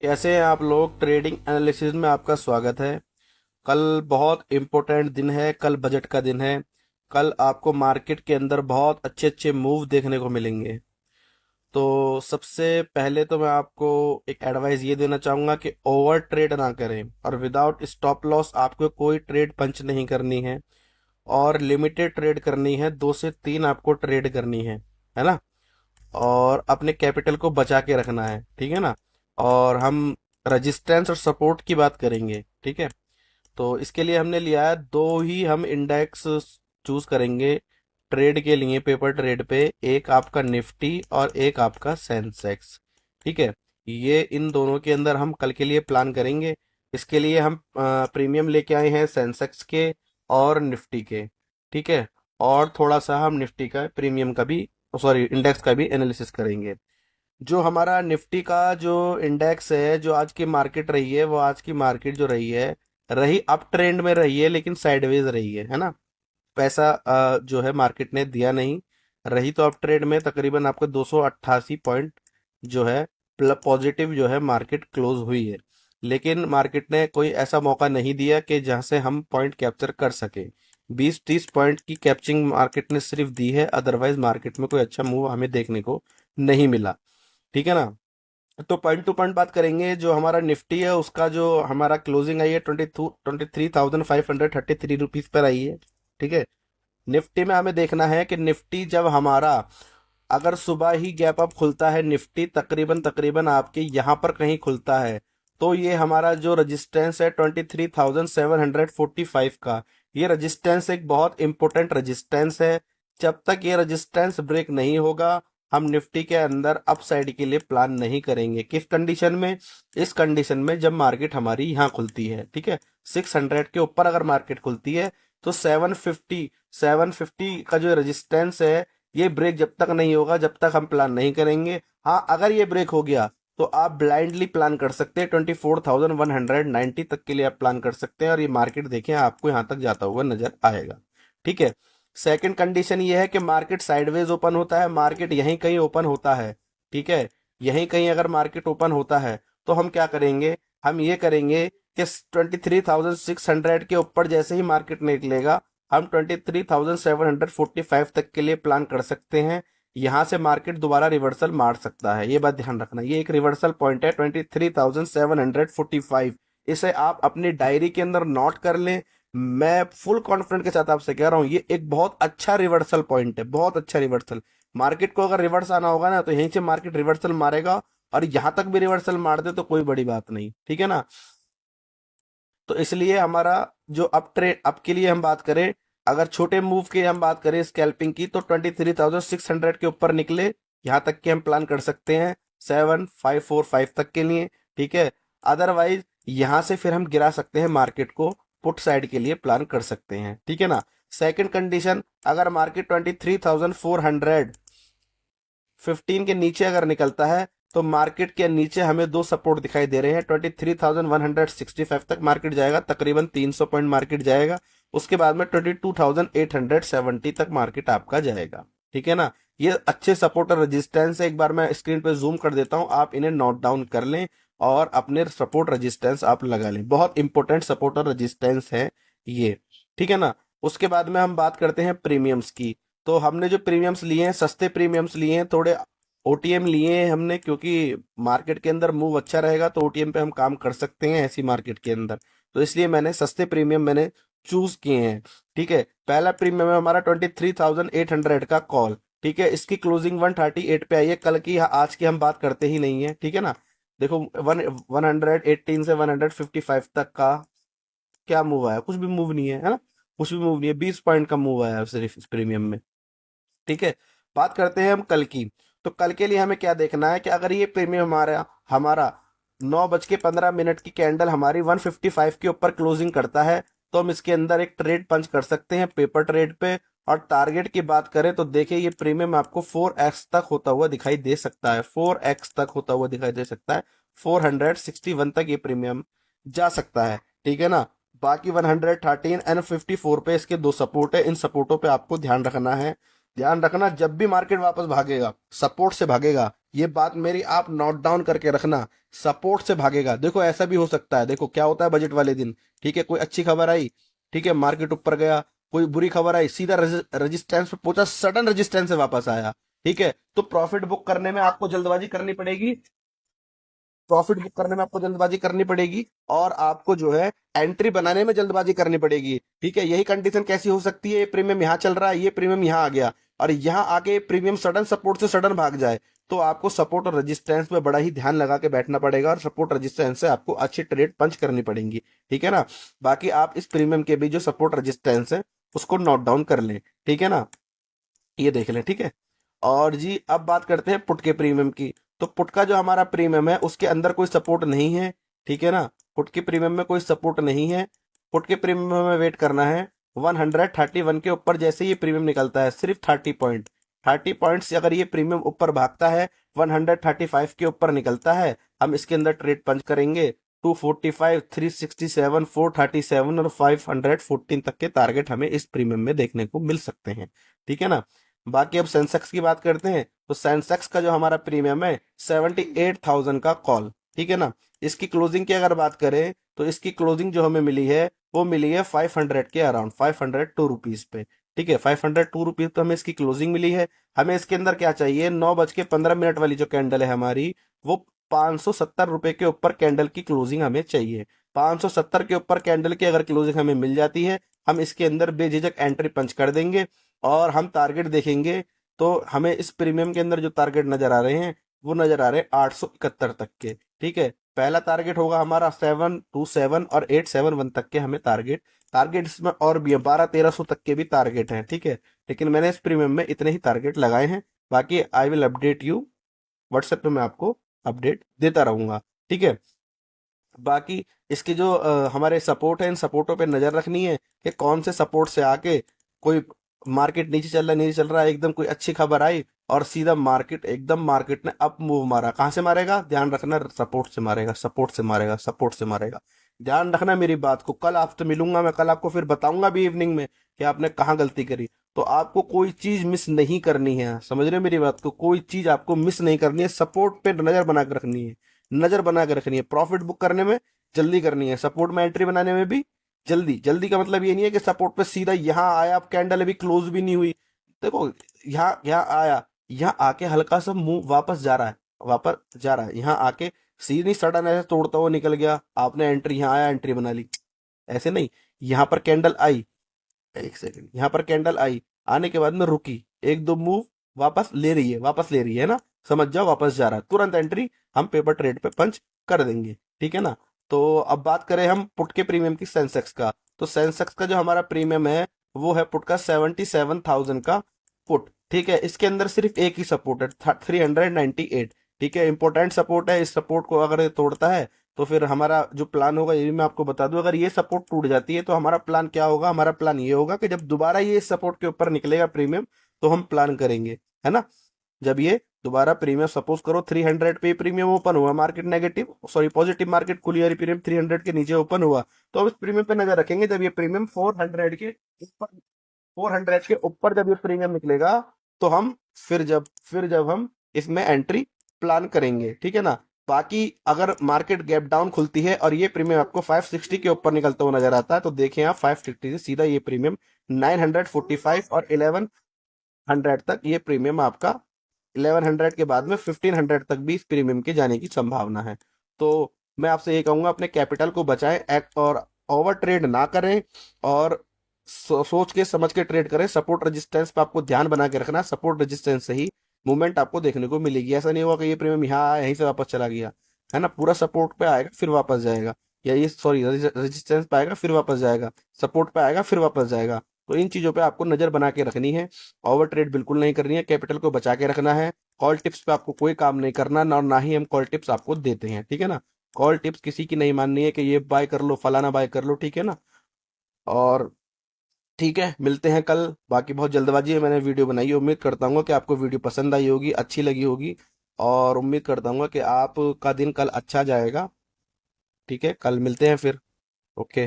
कैसे हैं आप लोग। ट्रेडिंग एनालिसिस में आपका स्वागत है। कल बहुत इम्पोर्टेंट दिन है, कल बजट का दिन है। कल आपको मार्केट के अंदर बहुत अच्छे अच्छे मूव देखने को मिलेंगे। तो सबसे पहले तो मैं आपको एक एडवाइस ये देना चाहूंगा कि ओवर ट्रेड ना करें और विदाउट स्टॉप लॉस आपको कोई ट्रेड पंच नहीं करनी है और लिमिटेड ट्रेड करनी है। 2 से 3 आपको ट्रेड करनी है ना। और अपने कैपिटल को बचा के रखना है, ठीक है ना। और हम रेजिस्टेंस और सपोर्ट की बात करेंगे, ठीक है। तो इसके लिए हमने लिया है दो ही हम इंडेक्स चूज करेंगे ट्रेड के लिए, पेपर ट्रेड पे। एक आपका निफ्टी और एक आपका सेंसेक्स, ठीक है। ये इन दोनों के अंदर हम कल के लिए प्लान करेंगे। इसके लिए हम प्रीमियम लेके आए हैं सेंसेक्स के और निफ्टी के, ठीक है। और थोड़ा सा हम निफ्टी का प्रीमियम का भी, सॉरी इंडेक्स का भी एनालिसिस करेंगे। जो हमारा निफ्टी का जो इंडेक्स है, जो आज की मार्केट रही है, वो आज की मार्केट जो रही अप ट्रेंड में रही है, लेकिन साइडवेज रही है ना। पैसा जो है मार्केट ने दिया नहीं। रही तो अप ट्रेंड में तकरीबन आपको 288 पॉइंट जो है पॉजिटिव जो है मार्केट क्लोज हुई है। लेकिन मार्केट ने कोई ऐसा मौका नहीं दिया कि जहां से हम पॉइंट कैप्चर कर सके। 20-30 पॉइंट की कैप्चरिंग मार्केट ने सिर्फ दी है, अदरवाइज मार्केट में कोई अच्छा मूव हमें देखने को नहीं मिला, ठीक है ना। तो पॉइंट टू पॉइंट बात करेंगे। जो हमारा निफ्टी है उसका जो हमारा क्लोजिंग आई है 23,533 रुपीज पर आई है, ठीक है। निफ्टी में हमें देखना है कि निफ्टी जब हमारा अगर सुबह ही गैप अप खुलता है, निफ्टी तकरीबन तकरीबन आपके यहाँ पर कहीं खुलता है, तो ये हमारा जो रजिस्टेंस है 23,745 का, ये रजिस्टेंस एक बहुत इंपॉर्टेंट रजिस्टेंस है। जब तक ये रजिस्टेंस ब्रेक नहीं होगा, हम निफ्टी के अंदर अपसाइड के लिए प्लान नहीं करेंगे। किस कंडीशन में? इस कंडीशन में जब मार्केट हमारी यहाँ खुलती है, ठीक है। 600 के ऊपर अगर मार्केट खुलती है तो 750 का जो रेजिस्टेंस है, ये ब्रेक जब तक नहीं होगा, जब तक हम प्लान नहीं करेंगे। हाँ, अगर ये ब्रेक हो गया तो आप ब्लाइंडली प्लान कर सकते हैं। 24,190 तक के लिए आप प्लान कर सकते हैं और ये मार्केट देखें आपको यहाँ तक जाता हुआ नजर आएगा, ठीक है। सेकंड कंडीशन ये है कि मार्केट साइडवेज ओपन होता है, मार्केट यहीं कहीं ओपन होता है, ठीक है। यहीं कहीं अगर मार्केट ओपन होता है तो हम क्या करेंगे? हम ये करेंगे कि 23,600 के ऊपर जैसे ही मार्केट निकलेगा, हम 23,745 तक के लिए प्लान कर सकते हैं। यहां से मार्केट दोबारा रिवर्सल मार सकता है, ये बात ध्यान रखना। ये एक रिवर्सल पॉइंट है 23,745। इसे आप अपनी डायरी के अंदर नोट कर लें। मैं फुल कॉन्फिडेंट के साथ आपसे कह रहा हूं, ये एक बहुत अच्छा रिवर्सल पॉइंट है, बहुत अच्छा रिवर्सल। मार्केट को अगर रिवर्स आना होगा ना, तो यहीं से मार्केट रिवर्सल मारेगा, और यहां तक भी रिवर्सल मार दे तो कोई बड़ी बात नहीं, ठीक है ना। तो इसलिए हमारा जो अप के लिए हम बात करें, अगर छोटे मूव की हम बात करें स्कैल्पिंग की, तो 23,600 के ऊपर निकले, यहां तक के हम प्लान कर सकते हैं 7,545 तक के लिए, ठीक है। अदरवाइज यहां से फिर हम गिरा सकते हैं मार्केट को, पुट साइड के लिए प्लान कर सकते हैं, ठीक है ना। सेकंड कंडीशन, अगर मार्केट 23,415 के नीचे अगर निकलता है, तो मार्केट के नीचे हमें दो सपोर्ट दिखाई दे रहे हैं। 23,165 तक मार्केट जाएगा, तकरीबन 300 पॉइंट मार्केट जाएगा। उसके बाद में 22,870 तक मार्केट आपका जाएगा, ठीक है ना। ये अच्छे सपोर्ट और रेजिस्टेंस है। एक बार मैं स्क्रीन पे जूम कर देता हूं, आप इन्हें नोट डाउन कर लें और अपने सपोर्ट रेजिस्टेंस आप लगा लें। बहुत इंपॉर्टेंट सपोर्ट और रेजिस्टेंस है ये, ठीक है ना। उसके बाद में हम बात करते हैं प्रीमियम्स की। तो हमने जो प्रीमियम्स लिए हैं, सस्ते प्रीमियम्स लिए हैं, थोड़े ओटीएम लिए हैं हमने, क्योंकि मार्केट के अंदर मूव अच्छा रहेगा तो ओटीएम पे हम काम कर सकते हैं ऐसी मार्केट के अंदर। तो इसलिए मैंने सस्ते प्रीमियम मैंने चूज किए हैं, ठीक है। पहला प्रीमियम है हमारा 23,800 का कॉल, ठीक है। इसकी क्लोजिंग 138 पे आई है कल की, आज की हम बात करते ही नहीं है, ठीक है ना। देखो 118 से 155 तक का क्या मूव आया? कुछ भी मूव नहीं है ना। कुछ भी मूव नहीं है, 20 पॉइंट का मूव आया है सिर्फ इस प्रीमियम में, ठीक है। बात करते हैं हम कल की। तो कल के लिए हमें क्या देखना है कि अगर ये प्रीमियम हमारा हमारा 9:15 की कैंडल हमारी 155 के ऊपर क्लोजिंग करता है, तो हम इसके अंदर एक ट्रेड पंच कर सकते हैं पेपर ट्रेड पे। और टारगेट की बात करें तो देखिए, ये प्रीमियम आपको 4x तक होता हुआ दिखाई दे सकता है, 4x तक होता हुआ दिखाई दे सकता है। 461 तक ये प्रीमियम जा सकता है, ठीक है ना। बाकी 113 एंड 54 पे इसके दो सपोर्ट है। इन सपोर्टों पे आपको ध्यान रखना है। ध्यान रखना, जब भी मार्केट वापस भागेगा, सपोर्ट से भागेगा, ये बात मेरी आप नोट डाउन करके रखना। सपोर्ट से भागेगा। देखो ऐसा भी हो सकता है, देखो क्या होता है बजट वाले दिन, ठीक है, कोई अच्छी खबर आई, ठीक है, मार्केट ऊपर गया, कोई बुरी खबर आई, सीधा रेजिस्टेंस पे पहुंचा, सडन रेजिस्टेंस से वापस आया, ठीक है, तो प्रॉफिट बुक करने में आपको जल्दबाजी करनी पड़ेगी। प्रॉफिट बुक करने में आपको जल्दबाजी करनी पड़ेगी, और आपको जो है एंट्री बनाने में जल्दबाजी करनी पड़ेगी, ठीक है। यही कंडीशन कैसी हो सकती है, ये प्रीमियम यहाँ चल रहा है, ये प्रीमियम यहाँ आ गया, और यहाँ आके प्रीमियम सडन सपोर्ट से सडन भाग जाए, तो आपको सपोर्ट और रेजिस्टेंस पे बड़ा ही ध्यान लगा के बैठना पड़ेगा, और सपोर्ट रेजिस्टेंस से आपको अच्छी ट्रेड पंच करनी पड़ेंगी, ठीक है ना। बाकी आप इस प्रीमियम के भी जो सपोर्ट रेजिस्टेंस है उसको नोट डाउन कर लें, ठीक है ना, ये देख लें, ठीक है। और जी अब बात करते हैं पुट के प्रीमियम की। तो पुट का जो हमारा प्रीमियम है उसके अंदर कोई सपोर्ट नहीं है, ठीक है ना। पुट के प्रीमियम में कोई सपोर्ट नहीं है। पुट के प्रीमियम में हमें वेट करना है 131 के ऊपर। जैसे ये प्रीमियम निकलता है सिर्फ 30 पॉइंट से अगर ये प्रीमियम ऊपर भागता है, 135 के ऊपर निकलता है, हम इसके अंदर ट्रेड पंच करेंगे। 245, 367, 437 और 514 तक के टारगेट हमें इस प्रीमियम में देखने को मिल सकते हैं, ठीक है ना। बाकी अब सेंसेक्स की बात करते हैं। तो सेंसेक्स का जो हमारा प्रीमियम है 78,000 का कॉल, ठीक है ना। इसकी क्लोजिंग की अगर बात करें तो इसकी क्लोजिंग जो हमें मिली है वो मिली है 500 के अराउंड, 502 रुपीज पे, ठीक है। 502 रुपीज तो हमें इसकी क्लोजिंग मिली है। हमें इसके अंदर क्या चाहिए, 9:15 वाली जो कैंडल है हमारी, वो 570 रुपए के ऊपर कैंडल की क्लोजिंग हमें चाहिए। 570 के ऊपर कैंडल की अगर क्लोजिंग हमें मिल जाती है, हम इसके अंदर बेझिझक एंट्री पंच कर देंगे, और हम टारगेट देखेंगे तो हमें इस प्रीमियम के अंदर जो टारगेट नजर आ रहे हैं वो नजर आ रहे हैं 871 तक के, ठीक है। पहला टारगेट होगा हमारा 727 और 871 तक के हमें टारगेट इसमें और भी है, 1200-1300 तक के भी टारगेट हैं, ठीक है। लेकिन मैंने इस प्रीमियम में इतने ही टारगेट लगाए हैं। बाकी I will update you, WhatsApp पे मैं आपको अपडेट देता रहूंगा, ठीक है। बाकी इसके जो हमारे सपोर्ट है, इन सपोर्टों पे नजर रखनी है कि कौन से सपोर्ट से आके कोई मार्केट नीचे चल रहा है, एकदम कोई अच्छी खबर आई और सीधा मार्केट ने अप मूव मारा। कहाँ से मारेगा, ध्यान रखना, सपोर्ट से मारेगा, सपोर्ट से मारेगा। ध्यान रखना मेरी बात को। कल आपसे मिलूंगा मैं, कल आपको फिर बताऊंगा भी इवनिंग में कि आपने कहाँ गलती करी। तो आपको कोई चीज मिस नहीं करनी है, समझ रहे हो मेरी बात को, कोई चीज आपको मिस नहीं करनी है। सपोर्ट पे नजर बना के रखनी है, प्रॉफिट बुक करने में जल्दी करनी है, सपोर्ट में एंट्री बनाने में भी जल्दी। जल्दी का मतलब ये नहीं है कि सपोर्ट पे सीधा यहाँ आया, अब कैंडल अभी क्लोज भी नहीं हुई, देखो यहाँ यहाँ आया, यहाँ आके हल्का सा मुंह वापस जा रहा है, यहाँ आके सीधी सडन ऐसे तोड़ता हुआ निकल गया, आपने एंट्री, यहाँ आया एंट्री बना ली, ऐसे नहीं। यहाँ पर कैंडल आई, एक सेकंड, यहाँ पर कैंडल आई, आने के बाद में रुकी, एक दो मूव वापस ले रही है ना, समझ जाओ वापस जा रहा है, तुरंत एंट्री हम पेपर ट्रेड पे पंच कर देंगे, ठीक है ना। तो अब बात करें हम पुट के प्रीमियम की, सेंसेक्स का। तो सेंसेक्स का जो हमारा प्रीमियम है वो है पुट का 77,000 का पुट, ठीक है। इसके अंदर सिर्फ एक ही सपोर्ट है, 398, ठीक है। इंपॉर्टेंट सपोर्ट है, इस सपोर्ट को अगर ये तोड़ता है तो फिर हमारा जो प्लान होगा ये भी मैं आपको बता दूं। अगर ये सपोर्ट टूट जाती है तो हमारा प्लान क्या होगा, हमारा प्लान ये होगा कि जब दोबारा ये सपोर्ट के ऊपर निकलेगा प्रीमियम तो हम प्लान करेंगे, है ना। जब ये दोबारा प्रीमियम, सपोज करो 300 पे प्रीमियम ओपन हुआ, market negative sorry positive market खुली और प्रीमियम 300 के नीचे ओपन हुआ, तो अब इस प्रीमियम पे नजर रखेंगे। जब ये प्रीमियम 400 के ऊपर जब ये प्रीमियम निकलेगा तो हम फिर जब हम इसमें एंट्री प्लान करेंगे, ठीक है ना। बाकी अगर मार्केट गैप डाउन खुलती है और ये प्रीमियम आपको 560 के ऊपर निकलता हुआ नजर आता है, तो देखें आप 560 से सीधा ये प्रीमियम 945 और 1100 तक, ये प्रीमियम आपका 1100 के बाद में 1500 तक भी इस प्रीमियम के जाने की संभावना है। तो मैं आपसे ये कहूंगा अपने कैपिटल को बचाएं, एक्ट और ओवर ट्रेड ना करें, और सोच के समझ के ट्रेड करें। सपोर्ट रेजिस्टेंस पे आपको ध्यान बना के रखना, सपोर्ट रेजिस्टेंस से ही मूवमेंट आपको देखने को मिलेगी। ऐसा नहीं होगा कि ये प्रीमियम यहाँ आया यहीं से वापस चला गया, है ना। पूरा सपोर्ट पे आएगा फिर वापस जाएगा, या ये सॉरी रेजिस्टेंस पे आएगा फिर वापस जाएगा, सपोर्ट पे आएगा फिर वापस जाएगा। तो इन चीजों पे आपको नजर बना के रखनी है, ओवर ट्रेड बिल्कुल नहीं करनी है, कैपिटल को बचा के रखना है। कॉल टिप्स पे आपको कोई काम नहीं करना ना, और ना ही हम कॉल टिप्स आपको देते हैं, ठीक है ना। कॉल टिप्स किसी की नहीं माननी है कि ये बाय कर लो, फलाना बाय कर लो, ठीक है ना। और ठीक है, मिलते हैं कल। बाकी बहुत जल्दबाजी है, मैंने वीडियो बनाई है, उम्मीद करता हूँ कि आपको वीडियो पसंद आई होगी, अच्छी लगी होगी, और उम्मीद करता हूँ कि आपका दिन कल अच्छा जाएगा, ठीक है। कल मिलते हैं फिर, ओके।